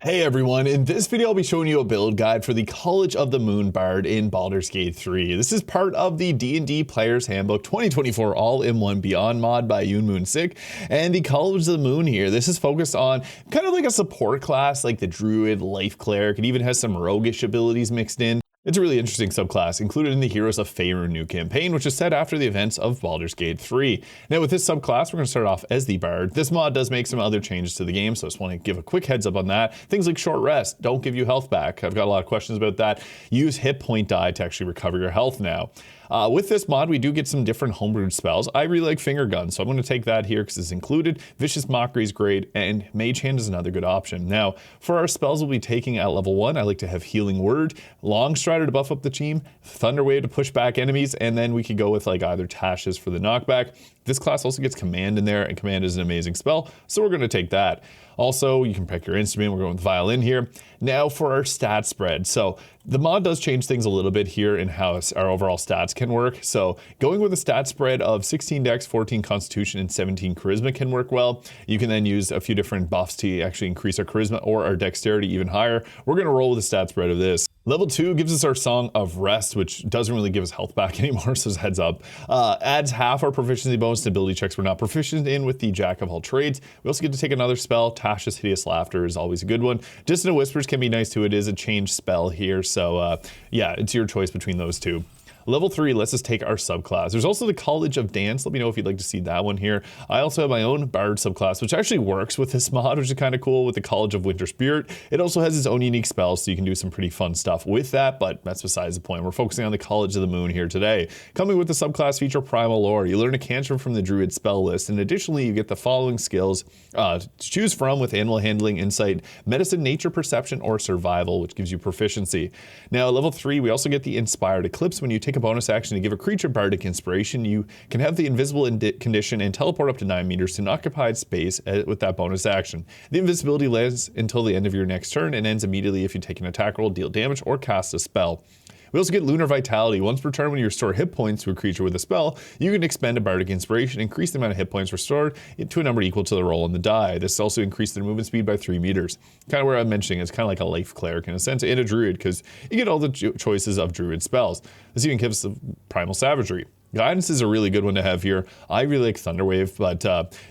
Hey everyone, in this video I'll be showing you a build guide for the College of the Moon Bard in Baldur's Gate 3. This is part of the D&D Player's Handbook 2024 All-in-One Beyond mod by Yoonmoonsik. And the College of the Moon here, this is focused on kind of like a support class like the Druid, Life Cleric. It even has some roguish abilities mixed in. It's a really interesting subclass included in the Heroes of Faerun new campaign, which is set after the events of Baldur's Gate 3. Now with this subclass, we're going to start off as the Bard. This mod does make some other changes to the game, so I just want to give a quick heads up on that. Things like short rest don't give you health back. I've got a lot of questions about that. Use hit point die to actually recover your health now. With this mod, we do get some different homebrewed spells. I really like Finger Gun, so I'm going to take that here because it's included. Vicious Mockery is great, and Mage Hand is another good option. Now, for our spells we'll be taking at level 1, I like to have Healing Word, Long Strider to buff up the team, Thunder Wave to push back enemies, and then we could go with like either Tashes for the knockback. This class also gets Command in there, and Command is an amazing spell, so we're going to take that. Also, you can pick your instrument. We're going with Violin here. Now for our stat spread. So the mod does change things a little bit here in how our overall stats can work. So going with a stat spread of 16 Dex, 14 Constitution, and 17 Charisma can work well. You can then use a few different buffs to actually increase our Charisma or our Dexterity even higher. We're going to roll with the stat spread of this. Level 2 gives us our Song of Rest, which doesn't really give us health back anymore, so just heads up. Adds half our proficiency bonus to ability checks we're not proficient in with the Jack of all trades. We also get to take another spell. Tasha's Hideous Laughter is always a good one. Distant Whispers can be nice too. It is a changed spell here, so yeah, it's your choice between those two. Level 3 lets us take our subclass. There's also the College of Dance. Let me know if you'd like to see that one here. I also have my own Bard subclass, which actually works with this mod, which is kind of cool with the College of Winter Spirit. It also has its own unique spells, so you can do some pretty fun stuff with that, but that's besides the point. We're focusing on the College of the Moon here today. Coming with the subclass feature Primal Lore, you learn a cantrip from the Druid spell list, and additionally you get the following skills to choose from with Animal Handling, Insight, Medicine, Nature Perception, or Survival, which gives you proficiency. Now at level 3, we also get the Inspired Eclipse. When you take a bonus action to give a creature bardic inspiration, you can have the invisible condition and teleport up to 9 meters to an occupied space with that bonus action. The invisibility lasts until the end of your next turn and ends immediately if you take an attack roll, deal damage, or cast a spell. We also get Lunar Vitality. Once per turn when you restore hit points to a creature with a spell, you can expend a Bardic Inspiration, increase the amount of hit points restored to a number equal to the roll on the die. This also increases their movement speed by 3 meters. Kind of where I'm mentioning it's kind of like a Life Cleric in a sense, and a Druid, because you get all the choices of Druid spells. This even gives the Primal Savagery. Guidance is a really good one to have here. I really like Thunderwave, but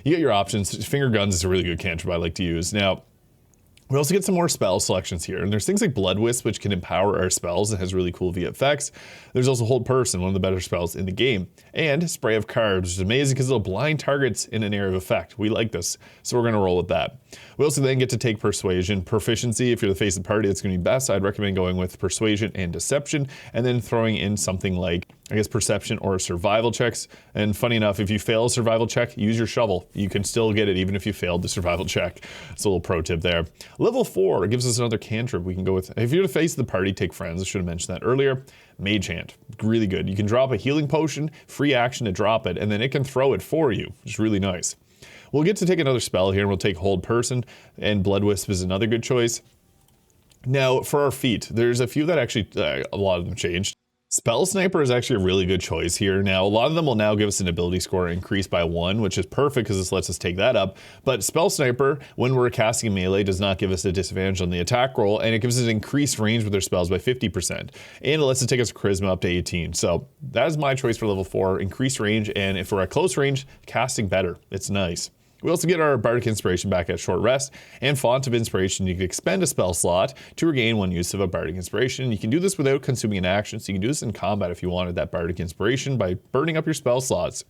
you get your options. Finger Guns is a really good cantrip I like to use. Now, we also get some more spell selections here, and there's things like Blood Wisp, which can empower our spells and has really cool VFX. There's also Hold Person, one of the better spells in the game, and Spray of Cards, which is amazing because it'll blind targets in an area of effect. We like this, so we're going to roll with that. We also then get to take Persuasion. Proficiency, if you're the face of the party, it's going to be best. I'd recommend going with Persuasion and Deception, and then throwing in something like, I guess, Perception or Survival checks. And funny enough, if you fail a Survival check, use your shovel. You can still get it even if you failed the Survival check. It's a little pro tip there. Level 4 gives us another cantrip we can go with. If you're the face of the party, take Friends. I should have mentioned that earlier. Mage Hand, really good. You can drop a healing potion, free action to drop it, and then it can throw it for you, which is really nice. We'll get to take another spell here, and we'll take Hold Person, and Blood Wisp is another good choice. Now, for our feat, there's a few that actually, a lot of them changed. Spell Sniper is actually a really good choice here. Now, a lot of them will now give us an ability score increase by 1, which is perfect because this lets us take that up. But Spell Sniper, when we're casting melee, does not give us a disadvantage on the attack roll, and it gives us increased range with our spells by 50%. And it lets us take us Charisma up to 18. So that is my choice for level 4, increased range, and if we're at close range, casting better. It's nice. We also get our Bardic Inspiration back at short rest, and Font of Inspiration. You can expend a spell slot to regain 1 use of a Bardic Inspiration. You can do this without consuming an action, so you can do this in combat if you wanted that Bardic Inspiration by burning up your spell slots.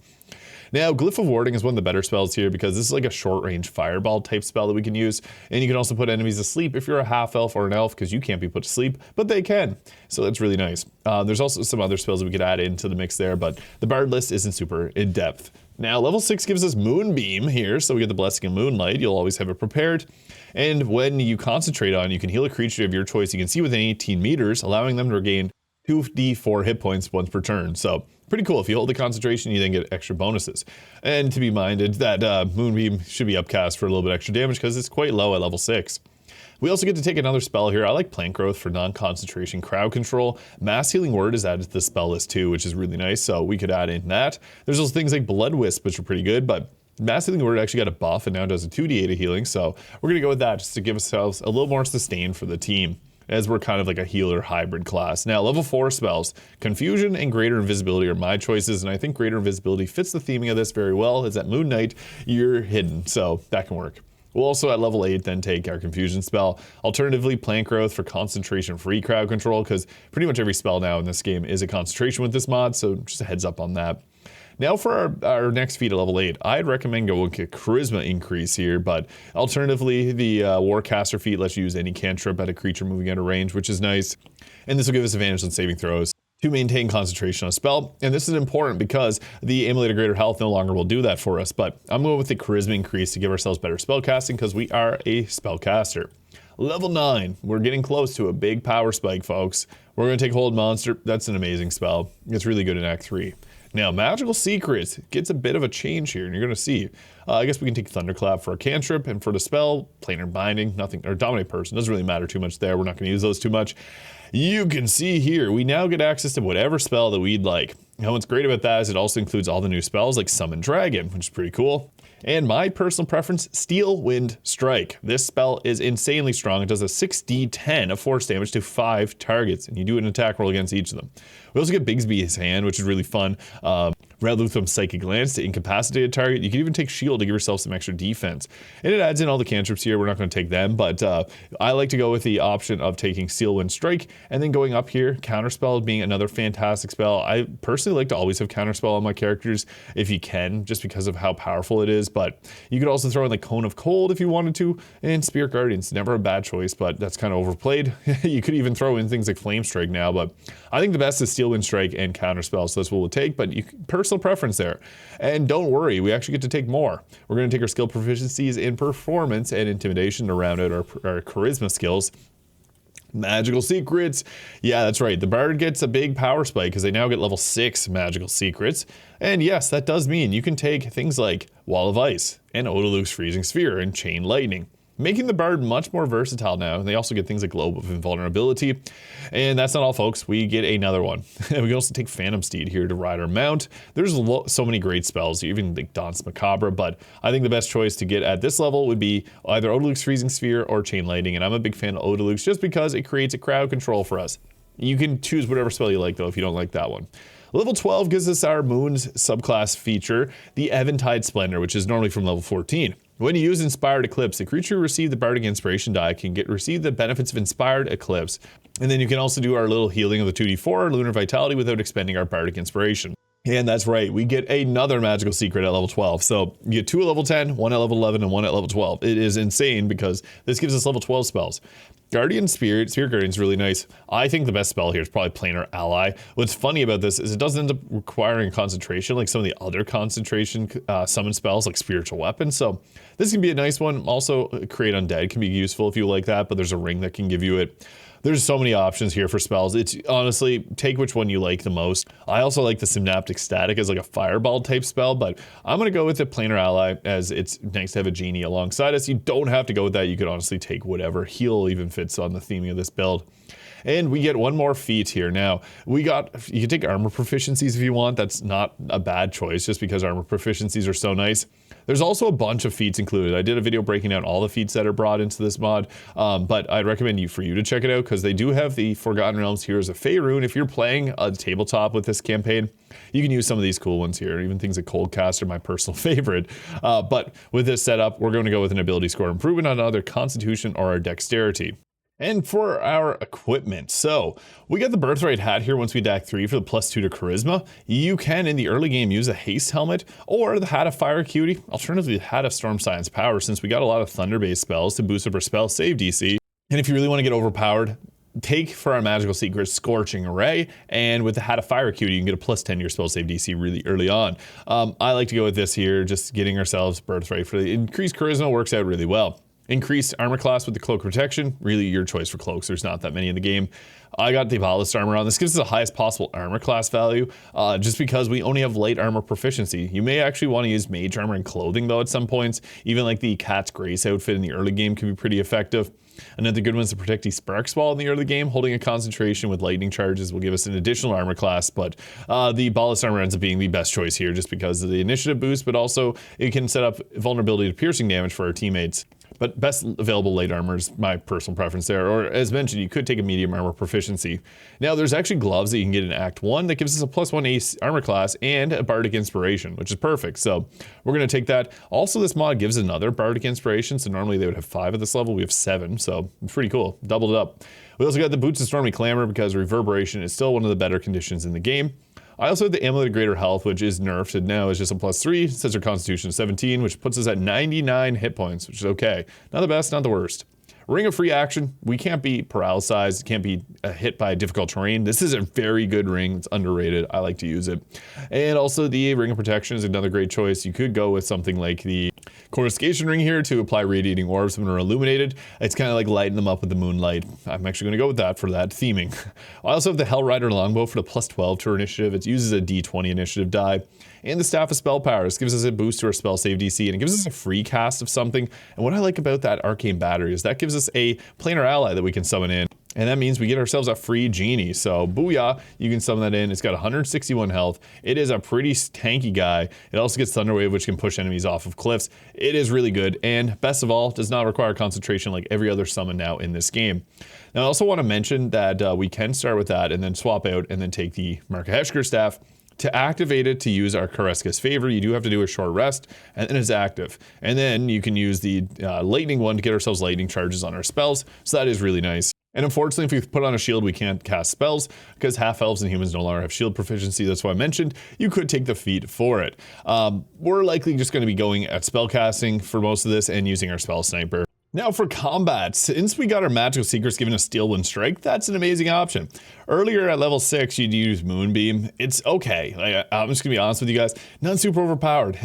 Now, Glyph of Warding is one of the better spells here because this is like a short-range fireball type spell that we can use, and you can also put enemies to sleep if you're a half-elf or an elf, because you can't be put to sleep, but they can, so that's really nice. There's also some other spells that we could add into the mix there, but the Bard list isn't super in-depth. Now, level 6 gives us Moonbeam here, so we get the Blessing of Moonlight. You'll always have it prepared. And when you concentrate on, you can heal a creature of your choice you can see within 18 meters, allowing them to regain 2d4 hit points once per turn. So, pretty cool. If you hold the concentration, you then get extra bonuses. And to be minded that Moonbeam should be upcast for a little bit extra damage because it's quite low at level 6. We also get to take another spell here. I like Plant Growth for non-concentration crowd control. Mass Healing Word is added to the spell list too, which is really nice, so we could add in that. There's also things like Blood Wisp, which are pretty good, but Massively Word actually got a buff and now does a 2d8 of healing, so we're going to go with that just to give ourselves a little more sustain for the team, as we're kind of like a healer hybrid class. Now, level 4 spells, Confusion and Greater Invisibility are my choices, and I think Greater Invisibility fits the theming of this very well. As at Moon Knight, you're hidden, so that can work. We'll also at level 8 then take our Confusion spell. Alternatively, Plant Growth for concentration-free crowd control, because pretty much every spell now in this game is a concentration with this mod, so just a heads up on that. Now for our next feat at level 8, I'd recommend going with Charisma increase here, but alternatively, the Warcaster feat lets you use any cantrip at a creature moving out of range, which is nice. And this will give us advantage on saving throws to maintain concentration on a spell. And this is important because the Amulet of Greater Health no longer will do that for us, but I'm going with the Charisma increase to give ourselves better spellcasting because we are a spellcaster. Level 9, we're getting close to a big power spike, folks. We're going to take Hold Monster. That's an amazing spell. It's really good in Act 3. Now, Magical Secrets gets a bit of a change here, and you're going to see. I guess we can take Thunderclap for a cantrip, and for the spell, Planar Binding, nothing, or Dominate Person. Doesn't really matter too much there. We're not going to use those too much. You can see here, we now get access to whatever spell that we'd like. Now, what's great about that is it also includes all the new spells like Summon Dragon, which is pretty cool. And my personal preference, Steel Wind Strike. This spell is insanely strong. It does a 6d10 of force damage to 5 targets, and you do an attack roll against each of them. We also get Bigsby's Hand, which is really fun. Red Luthum's Psychic Lance to incapacitate a target. You can even take Shield to give yourself some extra defense. And it adds in all the cantrips here. We're not going to take them, but I like to go with the option of taking Steel Wind Strike and then going up here, Counterspell being another fantastic spell. I personally like to always have Counterspell on my characters if you can, just because of how powerful it is. But you could also throw in like Cone of Cold if you wanted to, and Spirit Guardians. Never a bad choice, but that's kind of overplayed. You could even throw in things like Flame Strike now, but I think the best is Steel Wind Strike and Counterspell, so that's what we'll take, but personal preference there. And don't worry, we actually get to take more. We're going to take our skill proficiencies in Performance and Intimidation to round out our Charisma skills. Magical Secrets. Yeah, that's right. The Bard gets a big power spike because they now get level 6 Magical Secrets. And yes, that does mean you can take things like Wall of Ice and Odaluk's Freezing Sphere and Chain Lightning, making the Bard much more versatile now. And they also get things like Globe of Invulnerability. And that's not all, folks. We get another one. We can also take Phantom Steed here to ride our mount. There's so many great spells, even like Danse Macabre, but I think the best choice to get at this level would be either Odaluk's Freezing Sphere or Chain Lightning. And I'm a big fan of Odaluk's just because it creates a crowd control for us. You can choose whatever spell you like, though, if you don't like that one. Level 12 gives us our Moon's subclass feature, the Eventide Splendor, which is normally from level 14. When you use Inspired Eclipse, the creature who received the Bardic Inspiration die can receive the benefits of Inspired Eclipse. And then you can also do our little healing of the 2d4 Lunar Vitality without expending our Bardic Inspiration. And that's right, we get another magical secret at level 12. So you get 2 at level 10, 1 at level 11, and 1 at level 12. It is insane because this gives us level 12 spells. Guardian Spirit Guardian is really nice. I think the best spell here is probably Planar Ally. What's funny about this is it doesn't end up requiring concentration like some of the other concentration summon spells like Spiritual Weapon. So this can be a nice one. Also, Create Undead can be useful if you like that, but there's a ring that can give you it. There's so many options here for spells. It's honestly, take which one you like the most. I also like the Synaptic Static as like a fireball type spell, but I'm going to go with the Planar Ally as it's nice to have a genie alongside us. You don't have to go with that. You could honestly take whatever. Heal even fits on the theming of this build. And we get one more feat here. Now, you can take armor proficiencies if you want. That's not a bad choice just because armor proficiencies are so nice. There's also a bunch of feats included. I did a video breaking down all the feats that are brought into this mod, but I'd recommend for you to check it out because they do have the Forgotten Realms Heroes of Faerun. If you're playing a tabletop with this campaign, you can use some of these cool ones here. Even things like Coldcast are my personal favorite. But with this setup, we're going to go with an ability score improvement on either Constitution or our Dexterity. And for our equipment, so we got the Birthright Hat here once we DAC 3 for the +2 to Charisma. You can, in the early game, use a Haste Helmet or the Hat of Fire Acuity, alternatively the Hat of Storm Science Power, since we got a lot of Thunder-based spells to boost up our spell save DC. And if you really want to get overpowered, take for our Magical Secret Scorching Array, and with the Hat of Fire Acuity, you can get a +10 to your spell save DC really early on. I like to go with this here, just getting ourselves Birthright for the increased Charisma works out really well. Increased armor class with the Cloak Protection, really your choice for cloaks, there's not that many in the game. I got the Ballast Armor on. This gives us the highest possible armor class value, just because we only have light armor proficiency. You may actually want to use Mage Armor and Clothing though at some points, even like the Cat's Grace outfit in the early game can be pretty effective. Another good one is the Protecty Spark Ball in the early game. Holding a concentration with lightning charges will give us an additional armor class, but the Ballast Armor ends up being the best choice here just because of the initiative boost, but also it can set up vulnerability to piercing damage for our teammates. But best available light armor is my personal preference there. Or as mentioned, you could take a medium armor proficiency. Now there's actually gloves that you can get in Act 1 that gives us a +1 ace armor class and a bardic inspiration, which is perfect. So we're going to take that. Also, this mod gives another bardic inspiration. So normally they would have 5 at this level. We have 7. So it's pretty cool. Doubled it up. We also got the Boots of Stormy Clamor because reverberation is still one of the better conditions in the game. I also have the Amulet of Greater Health, which is nerfed, and now is just a +3, sets our Constitution 17, which puts us at 99 hit points, which is okay. Not the best, not the worst. Ring of Free Action, we can't be paralyzed, can't be hit by difficult terrain. This is a very good ring, it's underrated, I like to use it. And also the Ring of Protection is another great choice. You could go with something like the Coruscation Ring here to apply Radiating Orbs when they're illuminated. It's kind of like lighting them up with the moonlight. I'm actually going to go with that for that theming. I also have the Hell Rider Longbow for the +12 to our initiative. It uses a D20 initiative die. And the Staff of Spell Power. This gives us a boost to our spell save DC, and it gives us a free cast of something. And what I like about that Arcane Battery is that gives us a planar ally that we can summon in. And that means we get ourselves a free genie. So booyah, you can summon that in. It's got 161 health. It is a pretty tanky guy. It also gets Thunderwave, which can push enemies off of cliffs. It is really good. And best of all, does not require concentration like every other summon now in this game. Now I also want to mention that we can start with that and then swap out and then take the Markaheshkar Staff. To activate it to use our Kareska's Favor, you do have to do a short rest, and then it's active. And then you can use the lightning one to get ourselves lightning charges on our spells, so that is really nice. And unfortunately, if we put on a shield, we can't cast spells because half-elves and humans no longer have shield proficiency. That's why I mentioned you could take the feat for it. We're likely just going to be going at spellcasting for most of this and using our spell sniper. Now for combat, since we got our magical secrets giving us Steel Wind Strike, that's an amazing option. Earlier at level 6, you'd use Moonbeam. It's okay. I'm just gonna be honest with you guys, not super overpowered.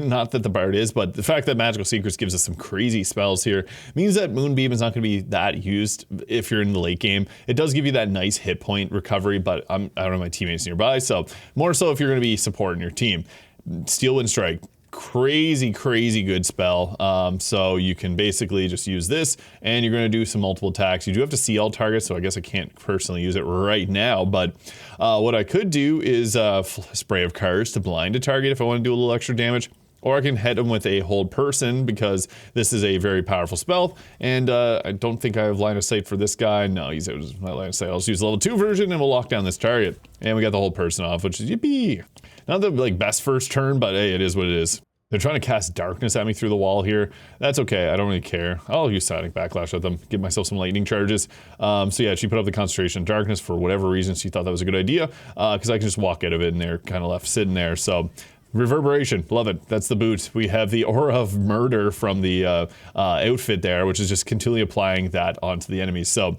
Not that the Bard is, but the fact that magical secrets gives us some crazy spells here means that Moonbeam is not gonna be that used if you're in the late game. It does give you that nice hit point recovery, but I don't have my teammates nearby, so more so if you're gonna be supporting your team. Steel Wind Strike. Crazy good spell. So you can basically just use this and you're going to do some multiple attacks. You do have to see all targets, so I guess I can't personally use it right now, but what I could do is spray of cards to blind a target if I want to do a little extra damage. Or I can hit him with a hold person because this is a very powerful spell. And I don't think I have line of sight for this guy. No, he's out of my line of sight. I'll just use the level 2 version and we'll lock down this target. And we got the hold person off, which is yippee. Not the best first turn, but hey, it is what it is. They're trying to cast darkness at me through the wall here. That's okay, I don't really care. I'll use Sonic Backlash at them, give myself some lightning charges. So yeah, she put up the concentration of darkness for whatever reason. She thought that was a good idea because I can just walk out of it and they're kind of left sitting there. So reverberation, love it. That's the boot. We have the Aura of Murder from the outfit there, which is just continually applying that onto the enemies. So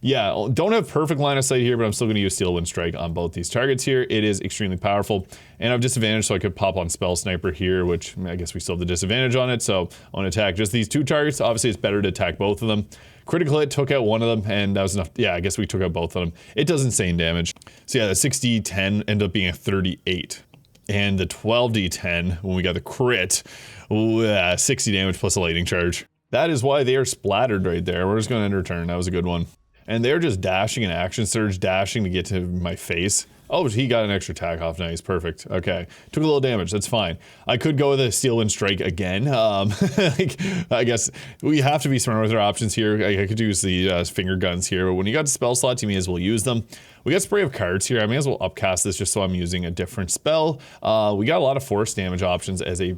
yeah, don't have perfect line of sight here, but I'm still going to use Steel Wind Strike on both these targets here. It is extremely powerful. And I have disadvantage, so I could pop on Spell Sniper here, which I guess we still have the disadvantage on it. So I want to attack just these 2 targets. Obviously, it's better to attack both of them. Critical hit took out one of them, and that was enough. Yeah, I guess we took out both of them. It does insane damage. So yeah, the 6d10 ended up being a 38. And the 12d10, when we got the crit, 60 damage plus a lightning charge. That is why they are splattered right there. We're just going to end our turn. That was a good one. And they're just dashing and action surge, dashing to get to my face. Oh, he got an extra attack off. Nice, perfect. Okay, took a little damage. That's fine. I could go with a Steel Wind Strike again. I guess we have to be smart with our options here. I could use the finger guns here, but when you got spell slots, you may as well use them. We got Spray of Cards here. I may as well upcast this just so I'm using a different spell. We got a lot of force damage options as a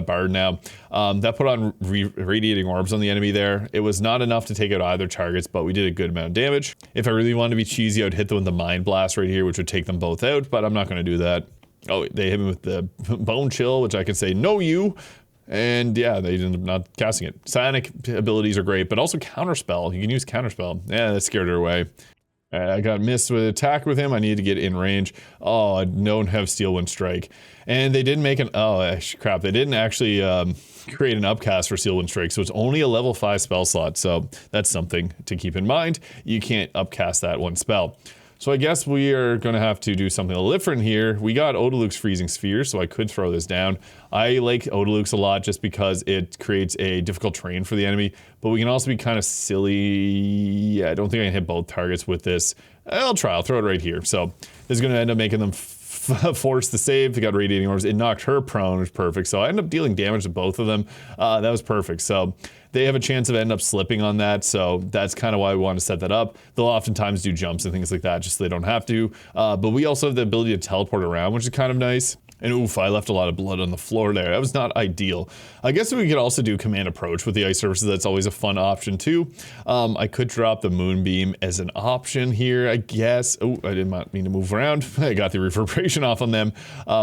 Bard now. That put on Radiating Orbs on the enemy there. It was not enough to take out either targets, but we did a good amount of damage. If I really wanted to be cheesy, I would hit them with the Mind Blast right here, which would take them both out, but I'm not going to do that. Oh, they hit me with the Bone Chill, which I can say, no you. And yeah, they ended up not casting it. Psionic abilities are great, but also Counterspell. You can use Counterspell. Yeah, that scared her away. I got missed with attack with him. I needed to get in range. Oh, I don't have Steel Wind Strike. And they didn't make an, oh crap, they didn't actually create an upcast for Steel Wind Strike, so it's only a level 5 spell slot, so that's something to keep in mind. You can't upcast that one spell. So I guess we are going to have to do something a little different here. We got Odaluk's Freezing Sphere, so I could throw this down. I like Odaluk's a lot just because it creates a difficult terrain for the enemy, but we can also be kind of silly. Yeah, I don't think I can hit both targets with this. I'll try. I'll throw it right here. So this is going to end up making them force the save. They got Radiating Orbs. It knocked her prone, which was perfect. So I ended up dealing damage to both of them. That was perfect. So they have a chance of ending up slipping on that. So that's kind of why we want to set that up. They'll oftentimes do jumps and things like that just so they don't have to. But we also have the ability to teleport around, which is kind of nice. And oof, I left a lot of blood on the floor there. That was not ideal. I guess we could also do Command Approach with the ice surfaces. That's always a fun option too. I could drop the Moonbeam as an option here, I guess. Oh, I did not mean to move around. I got the reverberation off on them.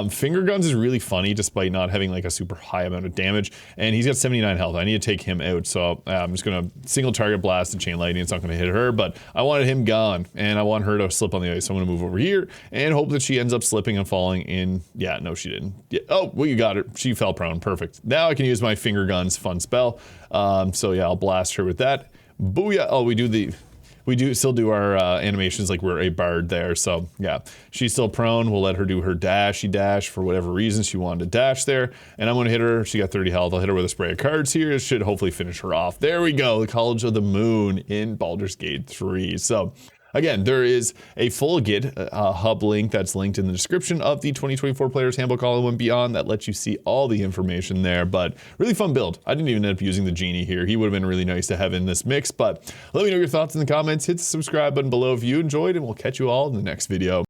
Finger Guns is really funny despite not having like a super high amount of damage. And he's got 79 health. I need to take him out. So I'm just going to single target blast and Chain Lightning. It's not going to hit her, but I wanted him gone. And I want her to slip on the ice. So I'm going to move over here and hope that she ends up slipping and falling in. Yeah, no, she didn't. Yeah. Oh, well, you got her. She fell prone. Perfect. Now I can use my Finger Guns, fun spell. So yeah, I'll blast her with that. Booyah. Oh, we still do our animations like we're a bard there. So yeah, she's still prone. We'll let her do her dashy dash for whatever reason she wanted to dash there. And I'm going to hit her. She got 30 health. I'll hit her with a spray of cards here. It should hopefully finish her off. There we go. The College of the Moon in Baldur's Gate 3. So again, there is a full Git hub link that's linked in the description of the 2024 Player's Handbook All-in-One Beyond that lets you see all the information there, but really fun build. I didn't even end up using the Genie here. He would have been really nice to have in this mix, but let me know your thoughts in the comments. Hit the subscribe button below if you enjoyed, and we'll catch you all in the next video.